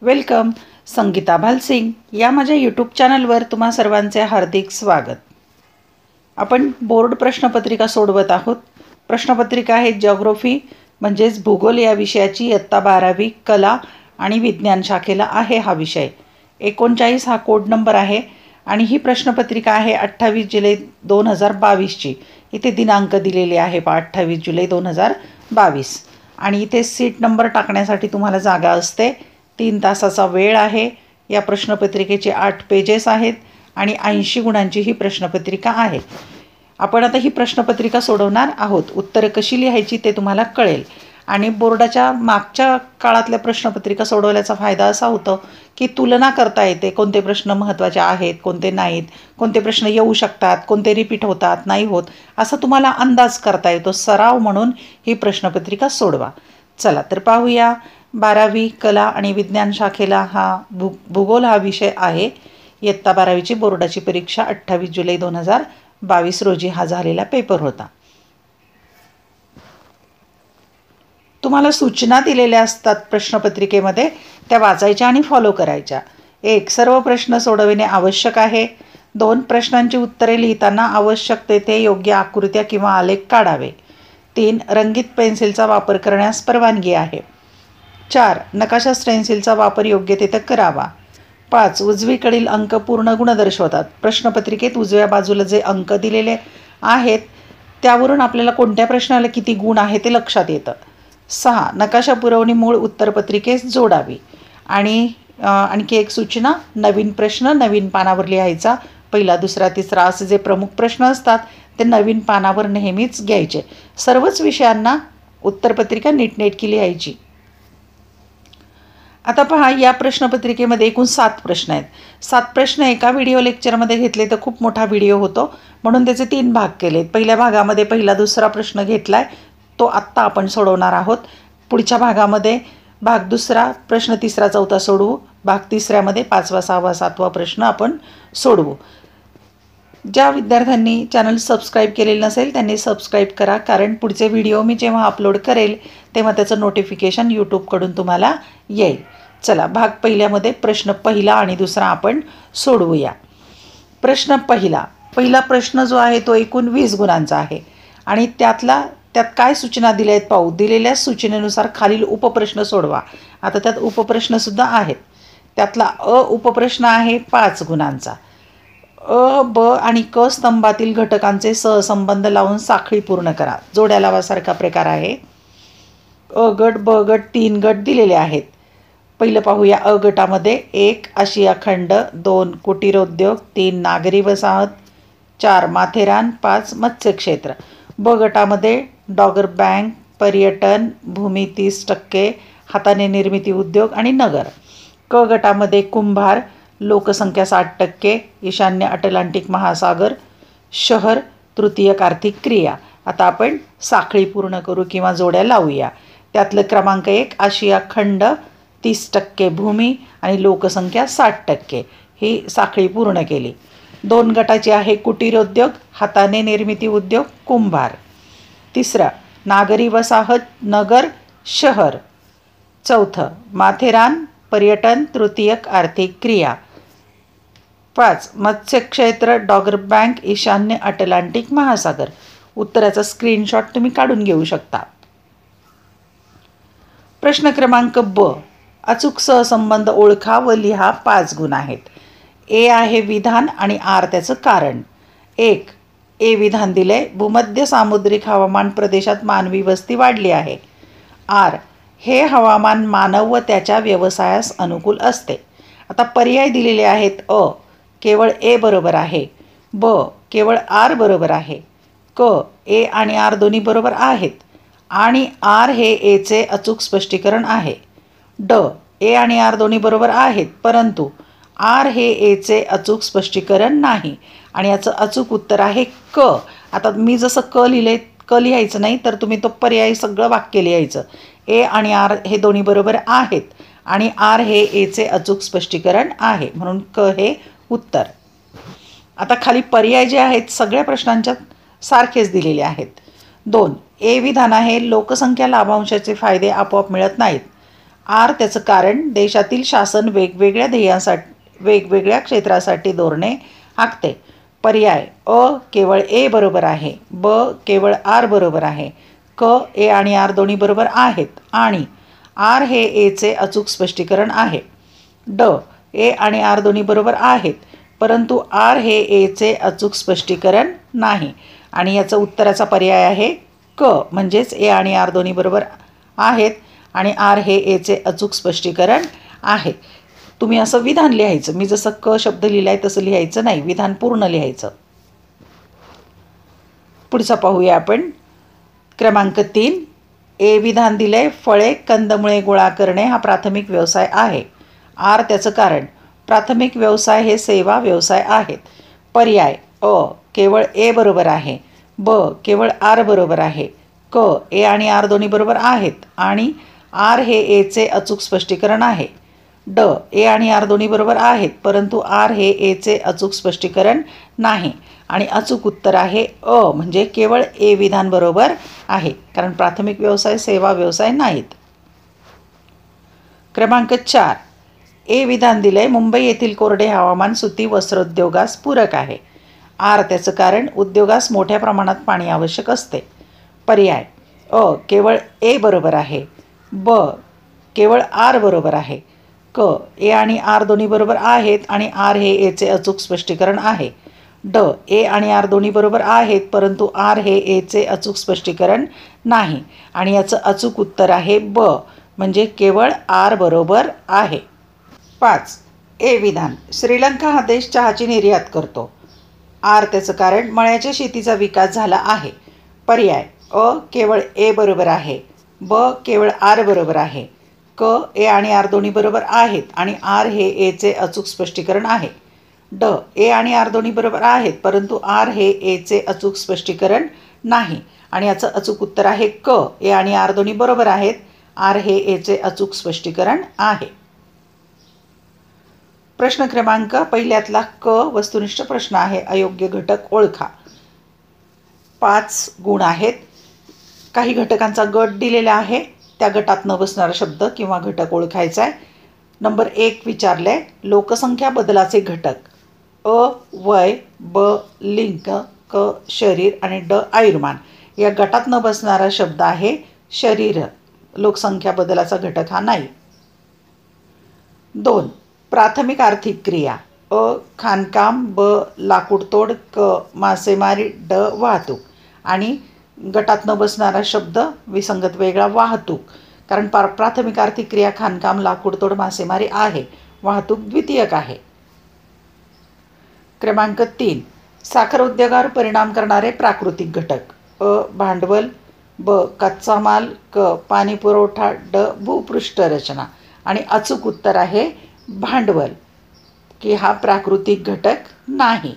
Welcome. Sangeeta Bhalsingh या माझ्या YouTube चॅनलवर तुम्हा सर्वांचे हार्दिक स्वागत. आपण बोर्ड प्रश्नपत्रिका सोडवत आहोत. प्रश्नपत्रिका आहे जिओग्राफी म्हणजेच भूगोल या विषयाची. इयत्ता 12वी कला आणि विज्ञान शाखेला आहे हा विषय. 39 हा कोड नंबर आहे आणि ही प्रश्नपत्रिका आहे 28 जुलै 2022ची. इथे दिनांक दिलेले आहे 28 जुलै 2022 आणि इथे सीट नंबर टाकण्यासाठी तुम्हाला जागा असते. 3 तासाचा वेळ आहे. या प्रश्नपत्रिकेचे 8 पेजेस आहेत आणि 80 गुणांची ही प्रश्नपत्रिका आहे. आपण आता ही प्रश्नपत्रिका सोडवणार आहोत. उत्तरं कशी लिहायची ते तुम्हाला कळेल. आणि बोर्डाच्या मागच्या काळातल्या प्रश्नपत्रिका सोडवल्याचा फायदा असा होतो की तुलना करता येते. कोणते प्रश्न महत्त्वाचे आहेत, कोणते नाहीत, कोणते प्रश्न येऊ शकतात, कोणते रिपीट होतात, नाही होत, असं तुम्हाला अंदाज करता येतो. सराव म्हणून ही प्रश्नपत्रिका सोडवा. चला तर पाहूया. 12वी कला आणि विज्ञान शाखेला हा भूगोल हा विषय आहे. इयत्ता 12वीची बोर्डाची परीक्षा 28 जुलै 2022 रोजी हा झालेला पेपर होता. तुम्हाला सूचना दिलेल्या असतात प्रश्नपत्रिकेमध्ये, त्या वाचायच्या आणि फॉलो करायच्या. 1. सर्व प्रश्न सोडविणे आवश्यक आहे. 2. प्रश्नांची उत्तरे लिहिताना आवश्यक तेथे योग्य आकृत्या किंवा आलेख काढावे. 3. रंगीत पेन्सिलचा वापर करण्यास परवानगी आहे. 4. नकाशा स्टेन्सिलचा वापर योग्य तेथे करावा. 5. उजवीकडील अंक पूर्ण गुण दर्शवतात. प्रश्नपत्रिकेत उजव्या बाजूला जे अंक दिलेले आहेत त्यावरून आपल्याला कोणत्या प्रश्नाला किती गुण आहे ते लक्षात येतं. 6. नकाशा पुरवणी मूळ उत्तरपत्रिकेस जोडावी. आणि आणखी एक सूचना, नवीन प्रश्न नवीन पानावर लिहायचा. पहिला, दुसरा, तिसरा असे जे प्रमुख प्रश्न असतात ते नवीन पानावर नेहमीच घ्यायचे. सर्वच विषयांना उत्तरपत्रिका नीटनेटकी लिहायची. आता पहा, या प्रश्नपत्रिकेमध्ये एकूण 7 प्रश्न आहेत. 7 प्रश्न एका व्हिडिओ लेक्चरमध्ये घेतले तर खूप मोठा व्हिडिओ होतो, म्हणून त्याचे 3 भाग केलेत. पहिल्या भागामध्ये पहिला दुसरा प्रश्न घेतला आहे, तो आत्ता आपण सोडवणार आहोत. पुढच्या भागामध्ये भाग दुसरा, प्रश्न तिसरा चौथा सोडवू. भाग तिसऱ्यामध्ये 5वा 6वा 7वा प्रश्न आपण सोडवू. ज्या विद्यार्थ्यांनी चॅनल सबस्क्राईब केलेलं नसेल त्यांनी सबस्क्राईब करा, कारण पुढचे व्हिडिओ मी जेव्हा अपलोड करेल तेव्हा त्याचं नोटिफिकेशन यूट्यूबकडून तुम्हाला येईल. चला, भाग पहिल्यामध्ये प्रश्न पहिला आणि दुसरा आपण सोडवूया. प्रश्न पहिला प्रश्न जो आहे तो एकूण 20 गुणांचा आहे आणि त्यात काय सूचना दिल्या आहेत पाहू. दिलेल्या सूचनेनुसार खालील उपप्रश्न सोडवा. आता त्यात उपप्रश्नसुद्धा आहेत. त्यातला उपप्रश्न आहे 5 गुणांचा. अ, ब आणि क स्तंभातील घटकांचे सहसंबंध लावून साखळी पूर्ण करा. जोड्या लावासारखा प्रकार आहे. अ गट ब गट 3 गट दिलेले आहेत. पहिलं पाहूया. अ गटामध्ये 1 आशिया खंड, 2 कुटीरोद्योग, 3 नागरी वसाहत, 4 माथेरान, 5 मत्स्यक्षेत्र. ब गटामध्ये डॉगर बँक, पर्यटन, भूमी 30%, हाताने निर्मिती उद्योग आणि नगर. क गटामध्ये कुंभार, लोकसंख्या 60%, ईशान्य अटलांटिक महासागर, शहर, तृतीयक आर्थिक क्रिया. आता आपण साखळी पूर्ण करू किंवा जोड्या लावूया. त्यातलं क्रमांक 1 आशिया खंड, 30% भूमी आणि लोकसंख्या 60%, ही साखळी पूर्ण केली. 2 गटाची आहे कुटीरोद्योग, हाताने निर्मिती उद्योग, कुंभार. तिसरं नागरी वसाहत, नगर, शहर. चौथं माथेरान, पर्यटन, तृतीयक आर्थिक क्रिया. 5 मत्स्यक्षेत्र, डॉगर बँक, ईशान्य अटलांटिक महासागर. उत्तराचा स्क्रीनशॉट तुम्ही काढून घेऊ शकता. प्रश्न क्रमांक ब. अचूक सहसंबंध ओळखा व लिहा. 5 गुण आहेत. ए आहे विधान आणि आर त्याचं कारण. 1. ए विधान दिले, भूमध्य सामुद्रिक हवामान प्रदेशात मानवी वस्ती वाढली आहे. आर, हे हवामान मानव व त्याच्या व्यवसायास अनुकूल असते. आता पर्याय दिलेले आहेत. अ, केवळ ए बरोबर आहे. ब, केवळ आर बरोबर आहे. क, ए आणि आर दोन्ही बरोबर आहेत आणि आर हे एचे अचूक स्पष्टीकरण आहे. ड, ए आणि आर दोन्ही बरोबर आहेत, परंतु आर हे एचे अचूक स्पष्टीकरण नाही आणि याचं अचूक उत्तर आहे क. आता मी जसं क लिहिले, क लिहायचं नाही तर तुम्ही तो पर्याय सगळं वाक्य लिहायचं. ए आणि आर हे दोन्ही बरोबर आहेत आणि आर हे एचे अचूक स्पष्टीकरण आहे, म्हणून क हे उत्तर. आता खाली पर्याय जे आहेत सगळ्या प्रश्नांच्या सारखेच दिलेले आहेत. 2. ए विधान आहे, लोकसंख्या लाभांशाचे फायदे आपोआप मिळत नाहीत. आर त्याचं कारण देशातील शासन वेगवेगळ्या वेगवेगळ्या क्षेत्रासाठी धोरणे आखते. पर्याय अ केवळ ए बरोबर आहे, ब केवळ आर बरोबर आहे, क ए आणि आर दोन्ही बरोबर आहेत आणि आर हे एचे अचूक स्पष्टीकरण आहे. ड ए आणि आर दोन्ही बरोबर आहेत परंतु आर हे एचे अचूक स्पष्टीकरण नाही आणि याचं उत्तराचा पर्याय आहे क, म्हणजेच ए आणि आर दोन्ही बरोबर आहेत आणि आर हे एचे अचूक स्पष्टीकरण आहे. तुम्ही असं विधान लिहायचं. मी जसं क शब्द लिहिलाय तसं लिहायचं नाही, विधान पूर्ण लिहायचं. पुढचा पाहूया आपण. क्रमांक 3. ए विधान दिलंय, फळे कंदमुळे गोळा करणे हा प्राथमिक व्यवसाय आहे. आर त्याचं कारण प्राथमिक व्यवसाय हे सेवा व्यवसाय आहेत. पर्याय अ केवळ ए बरोबर आहे, ब केवळ आर बरोबर आहे, क ए आणि आर दोन्ही बरोबर आहेत आणि आर हे एचे अचूक स्पष्टीकरण आहे. ड ए आणि आर दोन्ही बरोबर आहेत परंतु आर हे एचे अचूक स्पष्टीकरण नाही आणि अचूक उत्तर आहे अ, म्हणजे केवळ ए विधान बरोबर आहे कारण प्राथमिक व्यवसाय सेवा व्यवसाय नाहीत. क्रमांक 4. ए विधान दिलंय, मुंबई येथील कोरडे हवामान सुती वस्त्रोद्योगास पूरक आहे. आर त्याचं कारण उद्योगास मोठ्या प्रमाणात पाणी आवश्यक असते. पर्याय अ केवळ ए बरोबर आहे, ब केवळ आर बरोबर आहे, क ए आणि आर दोन्ही बरोबर आहेत आणि आर हे एचे अचूक स्पष्टीकरण आहे. ड ए आणि आर दोन्ही बरोबर आहेत परंतु आर हे एचे अचूक स्पष्टीकरण नाही आणि याचं अचूक उत्तर आहे ब, म्हणजे केवळ आर बरोबर आहे. 5. ए विधान, श्रीलंका हा देश चहाची निर्यात करतो. आर त्याचं कारण मळ्याच्या शेतीचा विकास झाला आहे. पर्याय अ केवळ ए बरोबर आहे, ब केवळ आर बरोबर आहे, क ए आणि आर दोन्ही बरोबर आहेत आणि आर हे एचे अचूक स्पष्टीकरण आहे. ड ए आणि आर दोन्ही बरोबर आहेत परंतु आर हे एचे अचूक स्पष्टीकरण नाही आणि याचं अचूक उत्तर आहे क ए आणि आर दोन्ही बरोबर आहेत, आर हे एचे अचूक स्पष्टीकरण आहे. प्रश्न क्रमांक पहिल्यातला क वस्तुनिष्ठ प्रश्न आहे. अयोग्य घटक ओळखा. 5 गुण आहेत. काही घटकांचा गट दिलेला आहे, त्या गटात न बसणारा शब्द किंवा घटक ओळखायचा आहे. नंबर 1 विचारले, लोकसंख्या बदलाचे घटक. अ वय, ब लिंग, क शरीर आणि ड आयुर्मान. या गटात न बसणारा शब्द आहे शरीर. लोकसंख्या बदलाचा घटक हा नाही. 2 प्राथमिक आर्थिक क्रिया. अ खाणकाम, ब लाकूडतोड, क मासेमारी, ड वाहतूक. आणि गटात न बसणारा शब्द विसंगत वेगळा वाहतूक, कारण प्राथमिक आर्थिक क्रिया खाणकाम, लाकूडतोड, मासेमारी आहे. वाहतूक द्वितीयक आहे. क्रमांक 3 साखर उद्योगावर परिणाम करणारे प्राकृतिक घटक. अ भांडवल, ब कच्चा माल, क पाणी पुरवठा, ड भूपृष्ठ रचना. आणि अचूक उत्तर आहे भांडवल, की हा प्राकृतिक घटक नाही.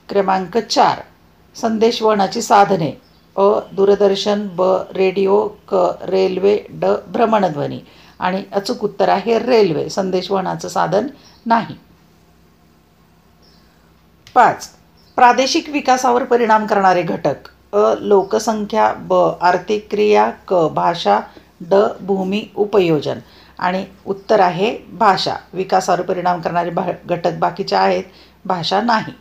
क्रमांक 4 संदेशवहनाची साधने. अ दूरदर्शन, ब रेडिओ, क रेल्वे, ड भ्रमणध्वनी. आणि अचूक उत्तर आहे रेल्वे, संदेशवहनाचं साधन नाही. 5 प्रादेशिक विकासावर परिणाम करणारे घटक. अ लोकसंख्या, ब आर्थिक क्रिया, क भाषा, ड भूमी उपयोजन. आणि उत्तर आहे भाषा. विकासावर परिणाम करणारे घटक बाकीचे आहेत, भाषा नाही.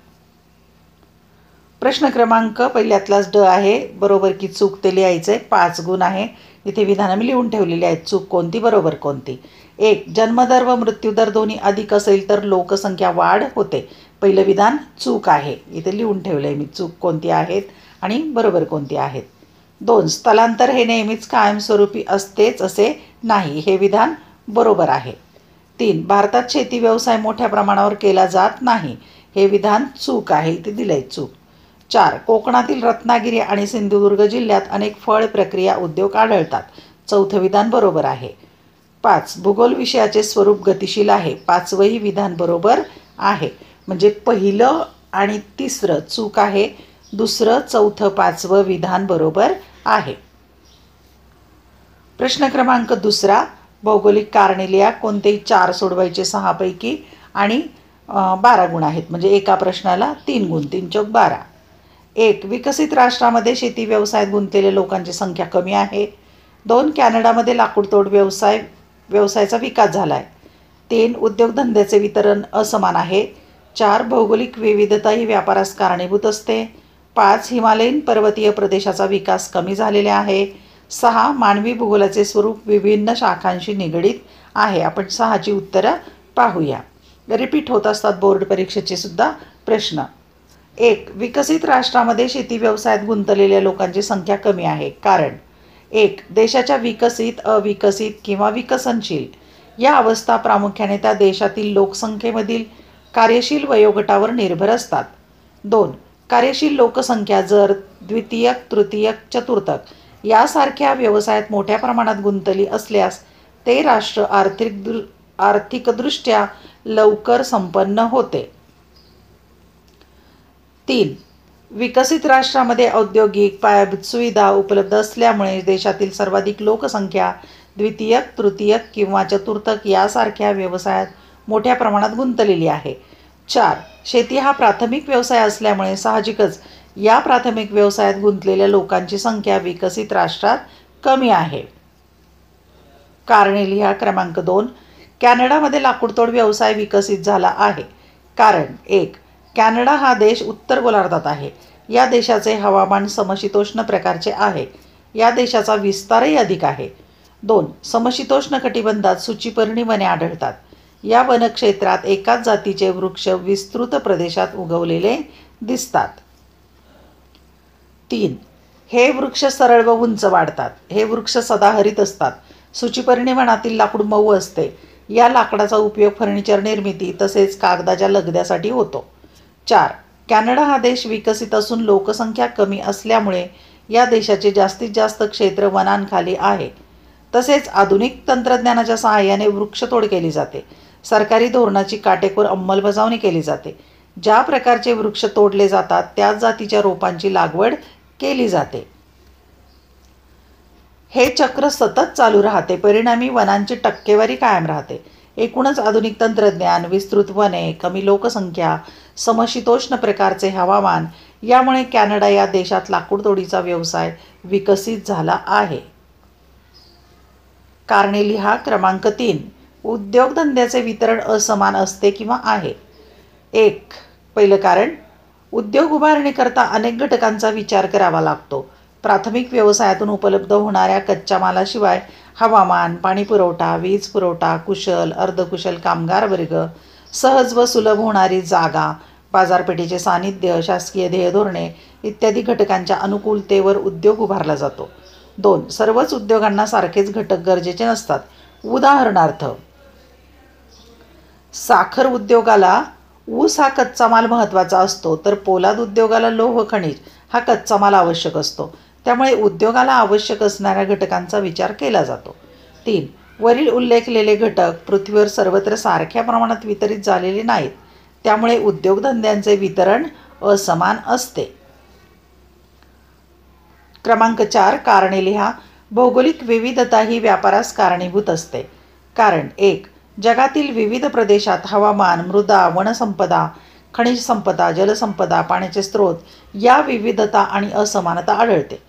प्रश्न क्रमांक पहिल्यातलाच ड आहे. बरोबर की चूक ते लिहायचं आहे. 5 गुण आहे. इथे विधानं मी लिहून ठेवलेली आहेत. चूक कोणती, बरोबर कोणती. 1 जन्मदर व मृत्यूदर दोन्ही अधिक असेल तर लोकसंख्या वाढ होते. पहिलं विधान चूक आहे. इथे लिहून ठेवलं आहे मी चूक कोणती आहेत आणि बरोबर कोणती आहेत. 2 स्थलांतर हे नेहमीच कायमस्वरूपी असतेच असे नाही. हे विधान बरोबर आहे. 3 भारतात शेती व्यवसाय मोठ्या प्रमाणावर केला जात नाही. हे विधान चूक आहे. इथे दिलं आहे चूक. 4 कोकणातील रत्नागिरी आणि सिंधुदुर्ग जिल्ह्यात अनेक फळ प्रक्रिया उद्योग आढळतात. चौथं विधान बरोबर आहे. 5 भूगोल विषयाचे स्वरूप गतिशील आहे. 5वंही विधान बरोबर आहे. म्हणजे पहिलं आणि तिसरं चूक आहे. दुसरं, चौथं, 5वं विधान बरोबर आहे. प्रश्न क्रमांक 2 भौगोलिक कारणे लिहा. कोणतेही 4 सोडवायचे 6 पैकी आणि 12 गुण आहेत. म्हणजे एका प्रश्नाला 3 गुण. 3 चौक 12. 1 विकसित राष्ट्रामध्ये शेती व्यवसायात गुंतलेल्या लोकांची संख्या कमी आहे. 2 कॅनडामध्ये लाकूडतोड व्यवसाय व्यवसायाचा विकास झाला आहे. 3. उद्योगधंद्याचे वितरण असमान आहे. 4. भौगोलिक विविधता ही व्यापारास कारणीभूत असते. 5. हिमालयीन पर्वतीय प्रदेशाचा विकास कमी झालेला आहे. 6. मानवी भूगोलाचे स्वरूप विभिन्न शाखांशी निगडीत आहे. आपण 6ची उत्तरं पाहूया. रिपीट होत असतात बोर्ड परीक्षेचे सुद्धा प्रश्न. 1. विकसित राष्ट्रामध्ये शेती व्यवसायात गुंतलेल्या लोकांची संख्या कमी आहे. कारण 1. देशाच्या विकसित, अविकसित किंवा विकसनशील या अवस्था प्रामुख्याने त्या देशातील लोकसंख्येमधील कार्यशील वयोगटावर निर्भर असतात. 2. कार्यशील लोकसंख्या जर द्वितीयक, तृतीयक, चतुर्थक यासारख्या व्यवसायात मोठ्या प्रमाणात गुंतली असल्यास ते राष्ट्र आर्थिकदृष्ट्या लवकर संपन्न होते. 3. विकसित राष्ट्रामध्ये औद्योगिक पायाभूत सुविधा उपलब्ध असल्यामुळे देशातील सर्वाधिक लोकसंख्या द्वितीयक, तृतीयक किंवा चतुर्थक यासारख्या व्यवसायात मोठ्या प्रमाणात गुंतलेली आहे. 4. शेती हा प्राथमिक व्यवसाय असल्यामुळे साहजिकच या प्राथमिक व्यवसायात गुंतलेल्या लोकांची संख्या विकसित राष्ट्रात कमी आहे. कारणे लिहा. क्रमांक 2. कॅनडामध्ये लाकूडतोड व्यवसाय विकसित झाला आहे. कारण 1. कॅनडा हा देश उत्तर गोलार्धात आहे. या देशाचे हवामान समशीतोष्ण प्रकारचे आहे. या देशाचा विस्तारही अधिक आहे. 2. समशीतोष्ण कटिबंधात सूचीपर्णी वने आढळतात. या वनक्षेत्रात एकाच जातीचे वृक्ष विस्तृत प्रदेशात उगवलेले दिसतात. 3. हे वृक्ष सरळ व उंच वाढतात. हे वृक्ष सदाहरित असतात. सूचीपर्णी वनातील लाकूड मऊ असते. या लाकडाचा उपयोग फर्निचर निर्मिती तसेच कागदाच्या लगद्यासाठी होतो. 4. कॅनडा हा देश विकसित असून लोकसंख्या कमी असल्यामुळे या देशाचे जास्तीत जास्त क्षेत्र वनांखाली आहे. तसेच आधुनिक तंत्रज्ञानाच्या सहाय्याने वृक्षतोड केली जाते. सरकारी धोरणाची काटेकोर अंमलबजावणी केली जाते. ज्या प्रकारचे वृक्ष तोडले जातात त्याच जातीच्या रोपांची लागवड केली जाते. हे चक्र सतत चालू राहते. परिणामी वनांची टक्केवारी कायम राहते. एकूणच आधुनिक तंत्रज्ञान, विस्तृत वने, कमी लोकसंख्या, समशीतोष्ण प्रकारचे हवामान यामुळे कॅनडा या देशात लाकूडतोडीचा व्यवसाय विकसित झाला आहे. कारणे लिहा. क्रमांक 3. उद्योगधंद्याचे वितरण असमान असते किंवा आहे. 1. पहिलं कारण उद्योग उभारणीकरता अनेक घटकांचा विचार करावा लागतो. प्राथमिक व्यवसायातून उपलब्ध होणाऱ्या कच्च्या मालाशिवाय हवामान, पाणी पुरवठा, वीज पुरवठा, कुशल, अर्धकुशल कामगार वर्ग, सहज व सुलभ होणारी जागा, बाजारपेठेचे सानिध्य, शासकीय ध्येयधोरणे इत्यादी घटकांच्या अनुकूलतेवर उद्योग उभारला जातो. 2. सर्वच उद्योगांना सारखेच घटक गरजेचे नसतात. उदाहरणार्थ साखर उद्योगाला ऊस हा कच्चा माल महत्त्वाचा असतो, तर पोलाद उद्योगाला लोह खनिज हा कच्चा माल आवश्यक असतो. त्यामुळे उद्योगाला आवश्यक असणाऱ्या घटकांचा विचार केला जातो. 3. वरील उल्लेखलेले घटक पृथ्वीवर सर्वत्र सारख्या प्रमाणात वितरित झालेले नाहीत. त्यामुळे उद्योगधंद्यांचे वितरण असमान असते. क्रमांक 4. कारणे लिहा. भौगोलिक विविधता ही व्यापारास कारणीभूत असते. कारण 1. जगातील विविध प्रदेशात हवामान, मृदा, वनसंपदा, खनिज संपदा, जलसंपदा, पाण्याचे स्रोत या विविधता आणि असमानता आढळते.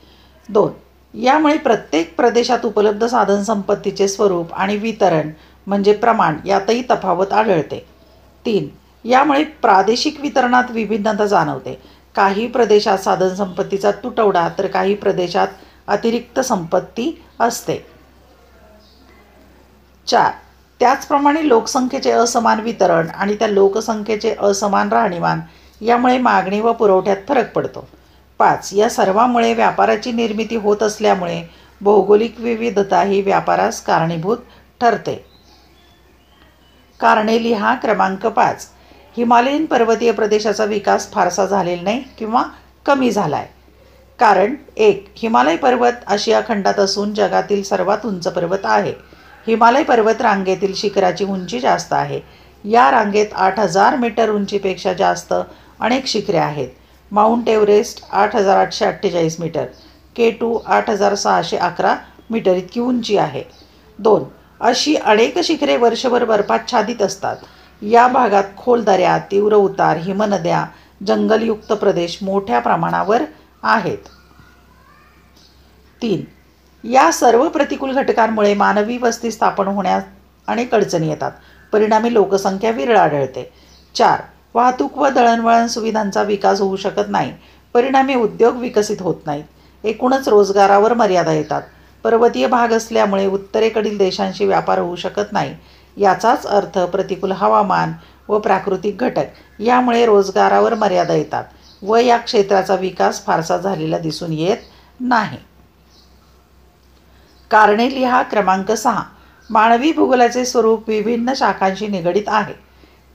2. यामुळे प्रत्येक प्रदेशात उपलब्ध साधनसंपत्तीचे स्वरूप आणि वितरण म्हणजे प्रमाण यातही तफावत आढळते. 3. यामुळे प्रादेशिक वितरणात विभिन्नता जाणवते. काही प्रदेशात साधनसंपत्तीचा तुटवडा तर काही प्रदेशात अतिरिक्त संपत्ती असते. 4. त्याचप्रमाणे लोकसंख्येचे असमान वितरण आणि त्या लोकसंख्येचे असमान राहणीमान यामुळे मागणी व पुरवठ्यात फरक पडतो. 5. या सर्वांमुळे व्यापाराची निर्मिती होत असल्यामुळे भौगोलिक विविधता ही व्यापारास कारणीभूत ठरते. कारणे लिहा. क्रमांक 5. हिमालयीन पर्वतीय प्रदेशाचा विकास फारसा झालेला नाही किंवा कमी झाला आहे. कारण 1. हिमालय पर्वत आशिया खंडात असून जगातील सर्वात उंच पर्वत आहे. हिमालय पर्वत रांगेतील शिखराची उंची जास्त आहे. या रांगेत 8,000 मीटर उंचीपेक्षा जास्त अनेक शिखरे आहेत. Mount Everest 8,848 metre, K2 8,611 metre इतकी उंची आहे. 2. अशी अनेक शिखरे वर्षभर बर्फाच्छादित असतात. या भागात खोल दऱ्या, तीव्र उतार, हिमनद्या, जंगलयुक्त प्रदेश मोठ्या प्रमाणावर आहेत. 3. या सर्व प्रतिकूल घटकांमुळे मानवी वस्ती स्थापन होण्यास अनेक अडचणी येतात. परिणामी लोकसंख्या विरळ आढळते. 4. वाहतूक व दळणवळण सुविधांचा विकास होऊ शकत नाही. परिणामी उद्योग विकसित होत नाहीत. एकूणच रोजगारावर मर्यादा येतात. पर्वतीय भाग असल्यामुळे उत्तरेकडील देशांशी व्यापार होऊ शकत नाही. याचाच अर्थ प्रतिकूल हवामान व प्राकृतिक घटक यामुळे रोजगारावर मर्यादा येतात व या क्षेत्राचा विकास फारसा झालेला दिसून येत नाही. कारणे लिहा. क्रमांक 6. मानवी भूगोलाचे स्वरूप विभिन्न शाखांशी निगडित आहे.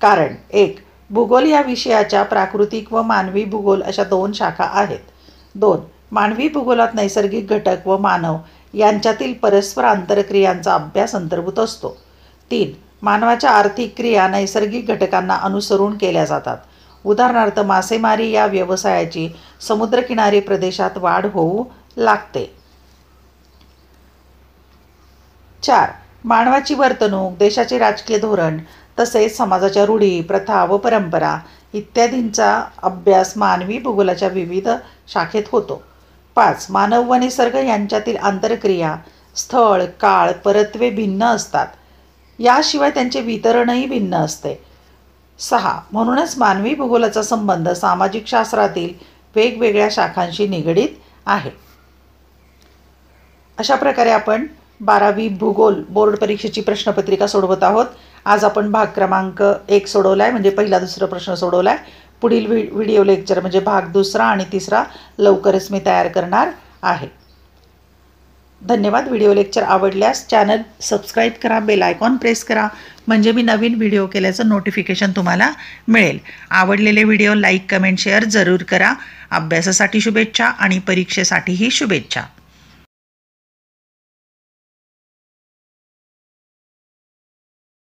कारण 1. भूगोल या विषयाच्या प्राकृतिक व मानवी भूगोल अशा 2 शाखा आहेत. 2. मानवी भूगोलात नैसर्गिक घटक व मानव यांच्यातील परस्पर आंतरक्रियांचा अभ्यास अंतर्भूत असतो. 3. मानवाच्या आर्थिक क्रिया नैसर्गिक घटकांना अनुसरून केल्या जातात. उदाहरणार्थ मासेमारी या व्यवसायाची समुद्रकिनारी प्रदेशात वाढ होऊ लागते. 4. मानवाची वर्तणूक, देशाचे राजकीय धोरण तसेच समाजाच्या रूढी, प्रथा व परंपरा इत्यादींचा अभ्यास मानवी भूगोलाच्या विविध शाखेत होतो. 5. मानव व निसर्ग यांच्यातील आंतरक्रिया, स्थळ, काळ, परत्वे भिन्न असतात. याशिवाय त्यांचे वितरणही भिन्न असते. 6. म्हणूनच मानवी भूगोलाचा संबंध सामाजिक शास्त्रातील वेगवेगळ्या शाखांशी निगडित आहे. अशा प्रकारे आपण 12वी भूगोल बोर्ड परीक्षेची प्रश्नपत्रिका सोडवत आहोत. आज आपण भाग क्रमांक 1 सोडवला आहे, म्हणजे पहिला दुसरा प्रश्न सोडवला आहे. पुढील व्हिडिओ लेक्चर म्हणजे भाग 2 आणि 3 लवकरच मी तयार करणार आहे. धन्यवाद. व्हिडिओ लेक्चर आवडल्यास चॅनल सबस्क्राईब करा, बेल आयकॉन प्रेस करा, म्हणजे मी नवीन व्हिडिओ केल्याचं नोटिफिकेशन तुम्हाला मिळेल. आवडलेले व्हिडिओ लाईक, कमेंट, शेअर जरूर करा. अभ्यासासाठी शुभेच्छा आणि परीक्षेसाठीही शुभेच्छा.